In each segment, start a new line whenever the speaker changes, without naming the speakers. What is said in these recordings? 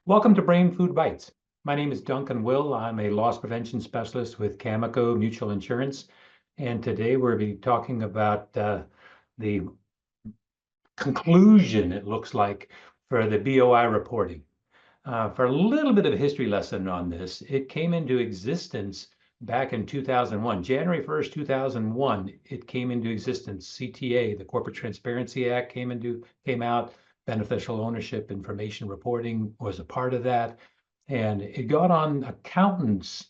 Welcome to Brain Food Bytes. My name is Duncan Will. I'm a loss prevention specialist with CAMICO Mutual Insurance. And today we're going to be talking about the conclusion, it looks like, for the BOI reporting. For a little bit of a history lesson on this, it came into existence back in 2001. January 1st, 2001, it came into existence. CTA, the Corporate Transparency Act, came out. Beneficial ownership information reporting was a part of that. And it got on accountants'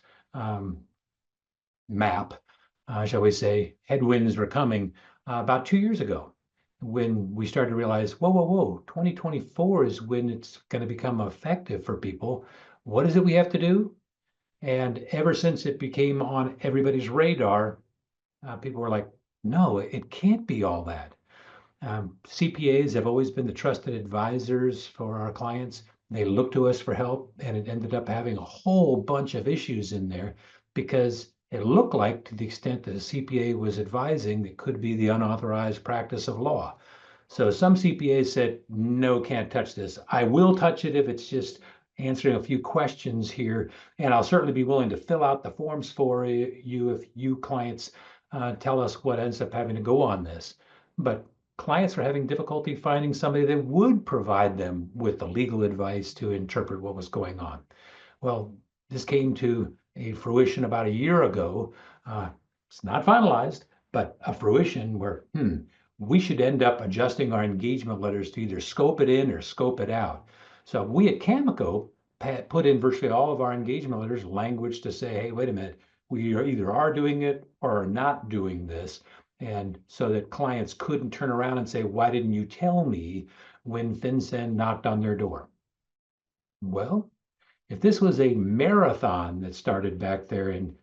map, shall we say. Headwinds were coming about 2 years ago when we started to realize, whoa, 2024 is when it's going to become effective for people. What is it we have to do? And ever since it became on everybody's radar, people were like, no, it can't be all that. CPAs have always been the trusted advisors for our clients. They look to us for help, and it ended up having a whole bunch of issues in there because it looked like, to the extent that a CPA was advising, it could be the unauthorized practice of law. So some CPAs said, no, can't touch this. I will touch it if it's just answering a few questions here, and I'll certainly be willing to fill out the forms for you if you clients tell us what ends up having to go on this. But clients are having difficulty finding somebody that would provide them with the legal advice to interpret what was going on. Well, this came to a fruition about a year ago. It's not finalized, but a fruition where we should end up adjusting our engagement letters to either scope it in or scope it out. So we at CAMICO put in virtually all of our engagement letters language to say, hey, wait a minute, we either are doing it or are not doing this. And so that clients couldn't turn around and say, why didn't you tell me when FinCEN knocked on their door? Well, if this was a marathon that started back there in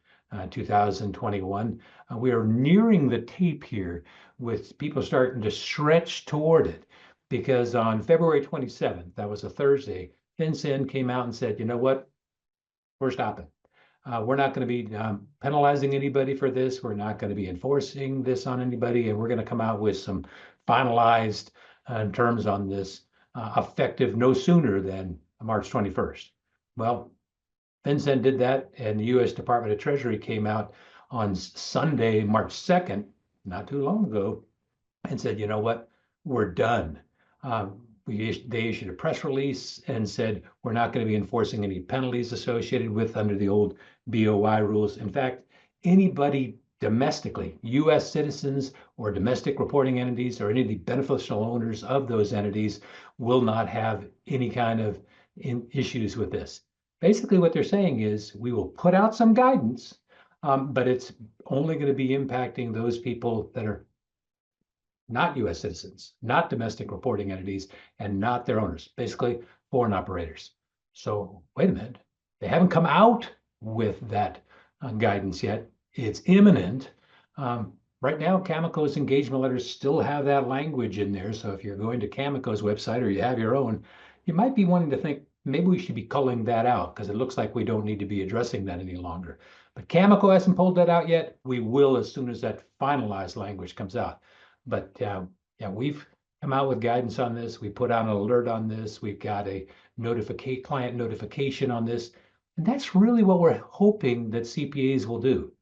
2021, we are nearing the tape here with people starting to stretch toward it. Because on February 27th, that was a Thursday, FinCEN came out and said, you know what, we're stopping. We're not going to be penalizing anybody for this. We're not going to be enforcing this on anybody. And we're going to come out with some finalized terms on this effective no sooner than March 21st. Well, FinCEN did that, and the US Department of Treasury came out on Sunday, March 2nd, not too long ago, and said, you know what, we're done. They issued a press release and said, we're not going to be enforcing any penalties associated with under the old BOI rules. In fact, anybody domestically, US citizens or domestic reporting entities or any of the beneficial owners of those entities will not have any kind of issues with this. Basically, what they're saying is we will put out some guidance, but it's only going to be impacting those people that are not US citizens, not domestic reporting entities, and not their owners, basically foreign operators. So wait a minute, they haven't come out with that guidance yet. It's imminent. Right now, CAMICO's engagement letters still have that language in there. So if you're going to CAMICO's website or you have your own, you might be wanting to think, maybe we should be culling that out because it looks like we don't need to be addressing that any longer. But CAMICO hasn't pulled that out yet. We will as soon as that finalized language comes out. But yeah, we've come out with guidance on this. We put out an alert on this. We've got a client notification on this. And that's really what we're hoping that CPAs will do.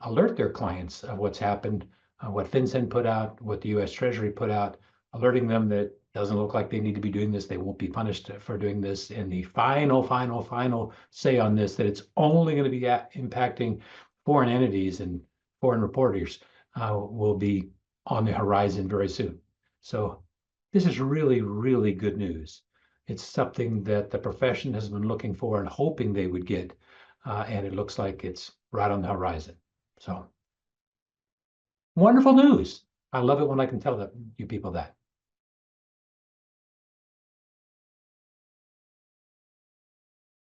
Alert their clients of what's happened, what FinCEN put out, what the US Treasury put out, alerting them that it doesn't look like they need to be doing this. They won't be punished for doing this. And the final say on this, that it's only going to be impacting foreign entities and foreign reporters will be on the horizon very soon. So this is really, really good news. It's something that the profession has been looking for and hoping they would get. And it looks like it's right on the horizon. So wonderful news. I love it when I can tell you people that.